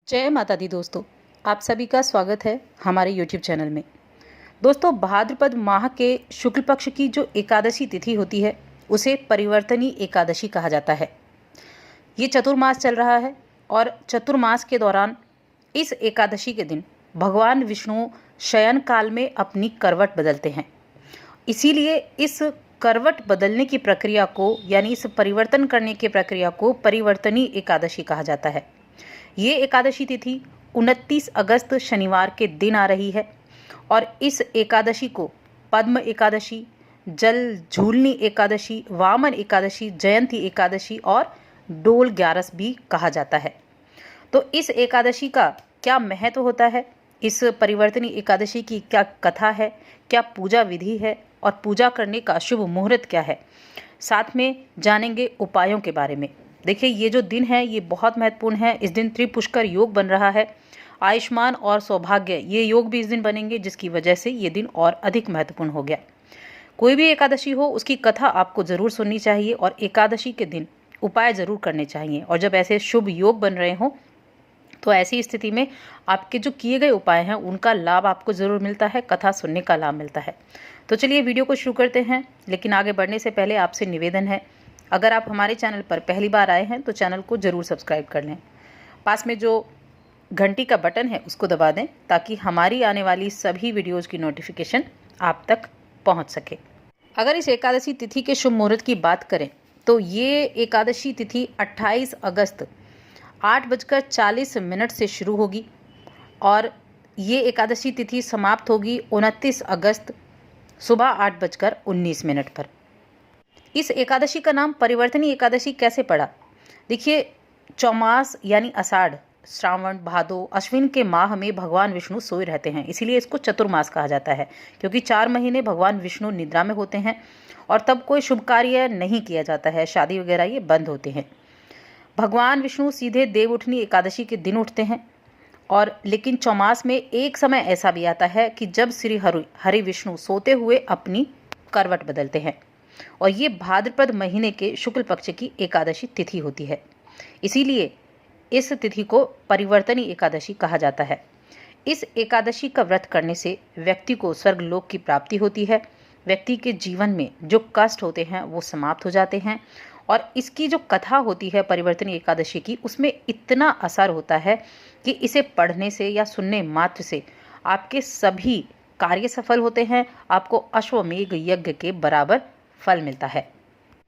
जय माता दी दोस्तों, आप सभी का स्वागत है हमारे YouTube चैनल में। दोस्तों, भाद्रपद माह के शुक्ल पक्ष की जो एकादशी तिथि होती है उसे परिवर्तनी एकादशी कहा जाता है। ये चतुर्मास चल रहा है और चतुर्मास के दौरान इस एकादशी के दिन भगवान विष्णु शयन काल में अपनी करवट बदलते हैं। इसीलिए इस करवट बदलने की प्रक्रिया को यानी इस परिवर्तन करने की प्रक्रिया को परिवर्तनी एकादशी कहा जाता है। ये एकादशी तिथि 29 अगस्त शनिवार के दिन आ रही है और इस एकादशी को पद्म एकादशी, जल झूलनी एकादशी, वामन एकादशी, जयंती एकादशी और डोल ग्यारस भी कहा जाता है। तो इस एकादशी का क्या महत्व होता है, इस परिवर्तनी एकादशी की क्या कथा है, क्या पूजा विधि है और पूजा करने का शुभ मुहूर्त क्या है, साथ में जानेंगे उपायों के बारे में। देखिए, ये जो दिन है ये बहुत महत्वपूर्ण है। इस दिन त्रिपुष्कर योग बन रहा है। आयुष्मान और सौभाग्य ये योग भी इस दिन बनेंगे, जिसकी वजह से ये दिन और अधिक महत्वपूर्ण हो गया। कोई भी एकादशी हो उसकी कथा आपको ज़रूर सुननी चाहिए और एकादशी के दिन उपाय ज़रूर करने चाहिए। और जब ऐसे शुभ योग बन रहे हों तो ऐसी स्थिति में आपके जो किए गए उपाय हैं उनका लाभ आपको ज़रूर मिलता है, कथा सुनने का लाभ मिलता है। तो चलिए वीडियो को शुरू करते हैं, लेकिन आगे बढ़ने से पहले आपसे निवेदन है, अगर आप हमारे चैनल पर पहली बार आए हैं तो चैनल को ज़रूर सब्सक्राइब कर लें। पास में जो घंटी का बटन है उसको दबा दें ताकि हमारी आने वाली सभी वीडियोस की नोटिफिकेशन आप तक पहुंच सके। अगर इस एकादशी तिथि के शुभ मुहूर्त की बात करें तो ये एकादशी तिथि 28 अगस्त 8:40 से शुरू होगी और ये एकादशी तिथि समाप्त होगी 29 अगस्त सुबह 8:19 पर। इस एकादशी का नाम परिवर्तनी एकादशी कैसे पड़ा? देखिए, चौमास यानी आषाढ़, श्रावण, भादो, अश्विन के माह में भगवान विष्णु सोए रहते हैं, इसीलिए इसको चतुर्मास कहा जाता है, क्योंकि 4 महीने भगवान विष्णु निद्रा में होते हैं और तब कोई शुभ कार्य नहीं किया जाता है, शादी वगैरह ये बंद होते हैं। भगवान विष्णु सीधे देव उठनी एकादशी के दिन उठते हैं और लेकिन चौमास में एक समय ऐसा भी आता है कि जब श्री हरि विष्णु सोते हुए अपनी करवट बदलते हैं और ये भाद्रपद महीने के शुक्ल पक्ष की एकादशी तिथि होती है। इसीलिए इस तिथि को परिवर्तनी एकादशी कहा जाता है। इस एकादशी का व्रत करने से व्यक्ति को स्वर्गलोक की प्राप्ति होती है। व्यक्ति के जीवन में जो कष्ट होते हैं वो समाप्त हो जाते हैं और इसकी जो कथा होती है परिवर्तनी एकादशी की, उसमें इतना असर होता है कि इसे पढ़ने से या सुनने मात्र से आपके सभी कार्य सफल होते हैं। आपको अश्वमेघ यज्ञ के बराबर फल मिलता है।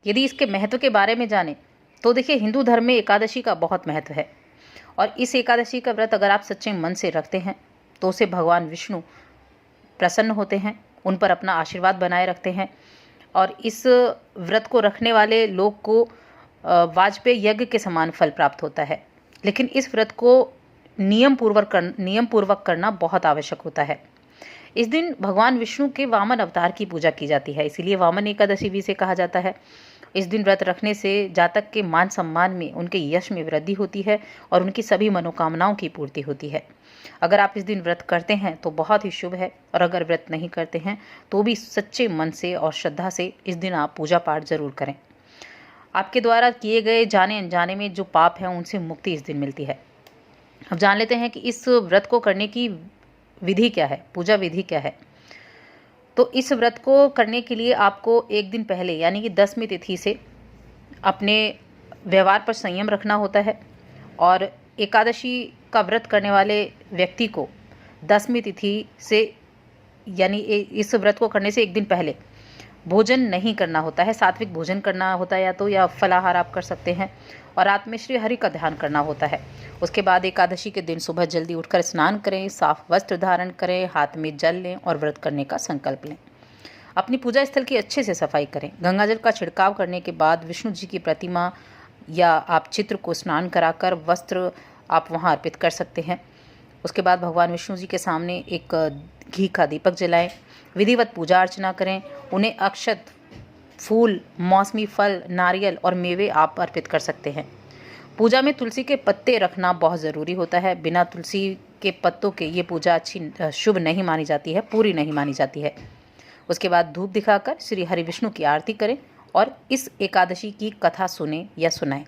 यदि इसके महत्व के बारे में जानें तो देखिए, हिंदू धर्म में एकादशी का बहुत महत्व है और इस एकादशी का व्रत अगर आप सच्चे मन से रखते हैं तो उसे भगवान विष्णु प्रसन्न होते हैं, उन पर अपना आशीर्वाद बनाए रखते हैं और इस व्रत को रखने वाले लोग को वाजपेयी यज्ञ के समान फल प्राप्त होता है। लेकिन इस व्रत को नियम पूर्वक करना बहुत आवश्यक होता है। इस दिन भगवान विष्णु के वामन अवतार की पूजा की जाती है, इसीलिए वामन एकादशी भी इसे कहा जाता है। इस दिन व्रत रखने से जातक के मान सम्मान में, उनके यश में वृद्धि होती है और उनकी सभी मनोकामनाओं की पूर्ति होती है। अगर आप इस दिन व्रत करते हैं तो बहुत ही शुभ है और अगर व्रत नहीं करते हैं तो भी सच्चे मन से और श्रद्धा से इस दिन आप पूजा पाठ जरूर करें। आपके द्वारा किए गए जाने अनजाने में जो पाप हैं उनसे मुक्ति इस दिन मिलती है। अब जान लेते हैं कि इस व्रत को करने की विधि क्या है, पूजा विधि क्या है। तो इस व्रत को करने के लिए आपको एक दिन पहले यानी कि 10वीं तिथि से अपने व्यवहार पर संयम रखना होता है और एकादशी का व्रत करने वाले व्यक्ति को 10वीं तिथि से यानी इस व्रत को करने से एक दिन पहले भोजन नहीं करना होता है, सात्विक भोजन करना होता है या फलाहार आप कर सकते हैं और रात में श्री हरि का ध्यान करना होता है। उसके बाद एकादशी के दिन सुबह जल्दी उठकर स्नान करें, साफ वस्त्र धारण करें, हाथ में जल लें और व्रत करने का संकल्प लें। अपनी पूजा स्थल की अच्छे से सफाई करें। गंगाजल का छिड़काव करने के बाद विष्णु जी की प्रतिमा या आप चित्र को स्नान कराकर वस्त्र आप वहाँ अर्पित कर सकते हैं। उसके बाद भगवान विष्णु जी के सामने एक घी का दीपक जलाएं, विधिवत पूजा अर्चना करें। उन्हें अक्षत, फूल, मौसमी फल, नारियल और मेवे आप अर्पित कर सकते हैं। पूजा में तुलसी के पत्ते रखना बहुत ज़रूरी होता है। बिना तुलसी के पत्तों के ये पूजा शुभ नहीं मानी जाती है, पूरी नहीं मानी जाती है। उसके बाद धूप दिखाकर श्री हरि विष्णु की आरती करें और इस एकादशी की कथा सुने या सुनाएं।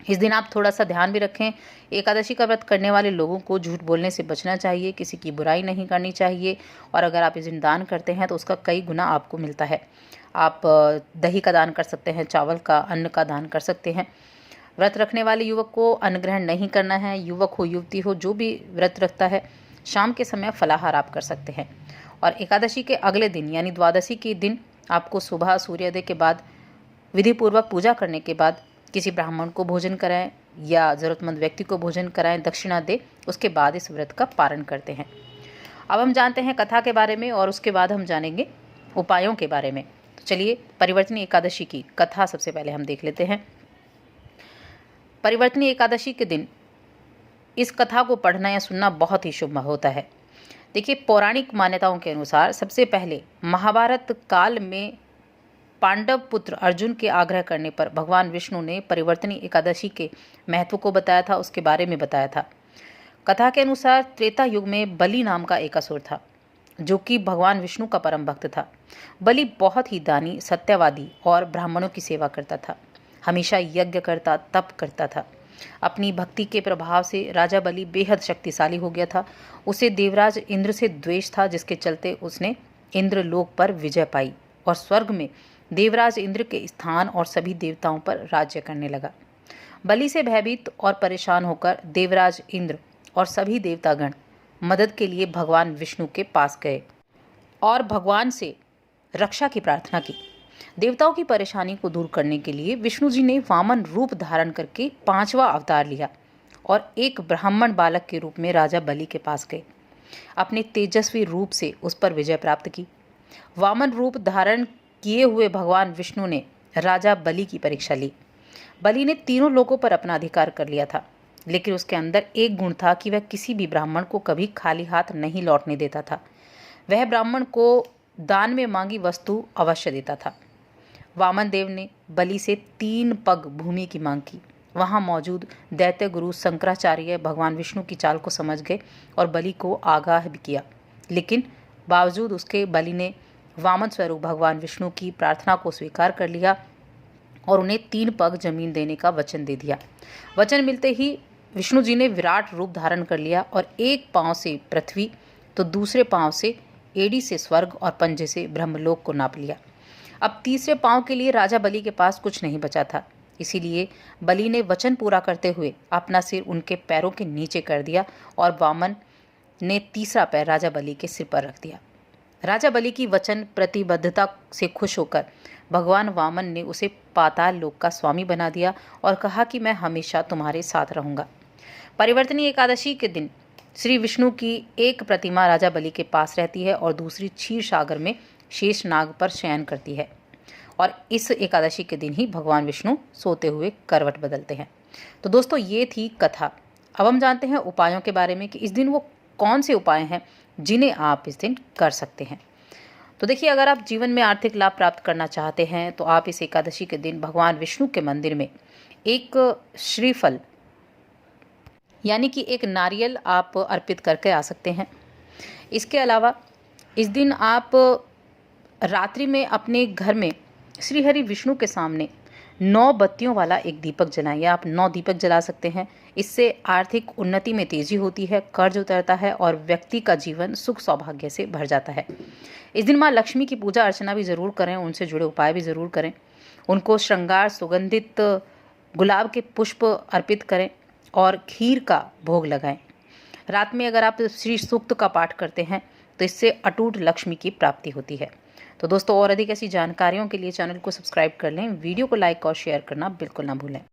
इस दिन आप थोड़ा सा ध्यान भी रखें। एकादशी का व्रत करने वाले लोगों को झूठ बोलने से बचना चाहिए, किसी की बुराई नहीं करनी चाहिए। और अगर आप इस दिन दान करते हैं तो उसका कई गुना आपको मिलता है। आप दही का दान कर सकते हैं, चावल का, अन्न का दान कर सकते हैं। व्रत रखने वाले युवक को अन्न ग्रहण नहीं करना है। युवक हो, युवती हो, जो भी व्रत रखता है, शाम के समय फलाहार आप कर सकते हैं। और एकादशी के अगले दिन यानी द्वादशी के दिन आपको सुबह सूर्योदय के बाद विधिपूर्वक पूजा करने के बाद किसी ब्राह्मण को भोजन कराएं या ज़रूरतमंद व्यक्ति को भोजन कराएं, दक्षिणा दे, उसके बाद इस व्रत का पारण करते हैं। अब हम जानते हैं कथा के बारे में और उसके बाद हम जानेंगे उपायों के बारे में। तो चलिए परिवर्तनी एकादशी की कथा सबसे पहले हम देख लेते हैं। परिवर्तनी एकादशी के दिन इस कथा को पढ़ना या सुनना बहुत ही शुभ होता है। देखिए, पौराणिक मान्यताओं के अनुसार सबसे पहले महाभारत काल में पांडव पुत्र अर्जुन के आग्रह करने पर भगवान विष्णु ने परिवर्तनी एकादशी के महत्व को बताया था, उसके बारे में बताया था। कथा के अनुसार त्रेता युग में बलि नाम का एक असुर था जो कि भगवान विष्णु का परम भक्त था। बलि बहुत ही दानी, सत्यवादी और ब्राह्मणों की सेवा करता था। हमेशा यज्ञ करता, तप करता था। अपनी भक्ति के प्रभाव से राजा बलि बेहद शक्तिशाली हो गया था। उसे देवराज इंद्र से द्वेष था, जिसके चलते उसने इंद्रलोक पर विजय पाई और स्वर्ग में देवराज इंद्र के स्थान और सभी देवताओं पर राज्य करने लगा। बलि से भयभीत और परेशान होकर देवराज इंद्र और सभी देवतागण मदद के लिए भगवान विष्णु के पास गए और भगवान से रक्षा की प्रार्थना की। देवताओं की परेशानी को दूर करने के लिए विष्णु जी ने वामन रूप धारण करके 5वां अवतार लिया और एक ब्राह्मण बालक के रूप में राजा बलि के पास गए। अपने तेजस्वी रूप से उस पर विजय प्राप्त की। वामन रूप धारण किए हुए भगवान विष्णु ने राजा बलि की परीक्षा ली। बलि ने तीनों लोकों पर अपना अधिकार कर लिया था, लेकिन उसके अंदर एक गुण था कि वह किसी भी ब्राह्मण को कभी खाली हाथ नहीं लौटने देता था। वह ब्राह्मण को दान में मांगी वस्तु अवश्य देता था। वामन देव ने बलि से 3 पग भूमि की मांग की। वहां मौजूद दैत्य गुरु शंकराचार्य भगवान विष्णु की चाल को समझ गए और बलि को आगाह भी किया, लेकिन बावजूद उसके बलि ने वामन स्वरूप भगवान विष्णु की प्रार्थना को स्वीकार कर लिया और उन्हें 3 पग जमीन देने का वचन दे दिया। वचन मिलते ही विष्णु जी ने विराट रूप धारण कर लिया और एक पांव से पृथ्वी तो दूसरे पांव से एड़ी से स्वर्ग और पंजे से ब्रह्मलोक को नाप लिया। अब तीसरे पांव के लिए राजा बलि के पास कुछ नहीं बचा था, इसीलिए बलि ने वचन पूरा करते हुए अपना सिर उनके पैरों के नीचे कर दिया और वामन ने तीसरा पैर राजा बलि के सिर पर रख दिया। राजा बलि की वचन प्रतिबद्धता से खुश होकर भगवान वामन ने उसे पाताल लोक का स्वामी बना दिया और कहा कि मैं हमेशा तुम्हारे साथ रहूंगा। परिवर्तनी एकादशी के दिन श्री विष्णु की एक प्रतिमा राजा बलि के पास रहती है और दूसरी क्षीर सागर में शेष नाग पर शयन करती है और इस एकादशी के दिन ही भगवान विष्णु सोते हुए करवट बदलते हैं। तो दोस्तों, ये थी कथा। अब हम जानते हैं उपायों के बारे में कि इस दिन वो कौन से उपाय हैं जिन्हें आप इस दिन कर सकते हैं। तो देखिए, अगर आप जीवन में आर्थिक लाभ प्राप्त करना चाहते हैं तो आप इस एकादशी के दिन भगवान विष्णु के मंदिर में एक श्रीफल यानी कि एक नारियल आप अर्पित करके आ सकते हैं। इसके अलावा इस दिन आप रात्रि में अपने घर में श्री हरि विष्णु के सामने 9 बत्तियों वाला एक दीपक जलाएं या आप 9 दीपक जला सकते हैं। इससे आर्थिक उन्नति में तेजी होती है, कर्ज उतरता है और व्यक्ति का जीवन सुख सौभाग्य से भर जाता है। इस दिन माँ लक्ष्मी की पूजा अर्चना भी ज़रूर करें, उनसे जुड़े उपाय भी ज़रूर करें। उनको श्रृंगार सुगंधित गुलाब के पुष्प अर्पित करें और खीर का भोग लगाएं। रात में अगर आप श्री सूक्त का पाठ करते हैं तो इससे अटूट लक्ष्मी की प्राप्ति होती है। तो दोस्तों, और अधिक ऐसी जानकारियों के लिए चैनल को सब्सक्राइब कर लें। वीडियो को लाइक और शेयर करना बिल्कुल ना भूलें।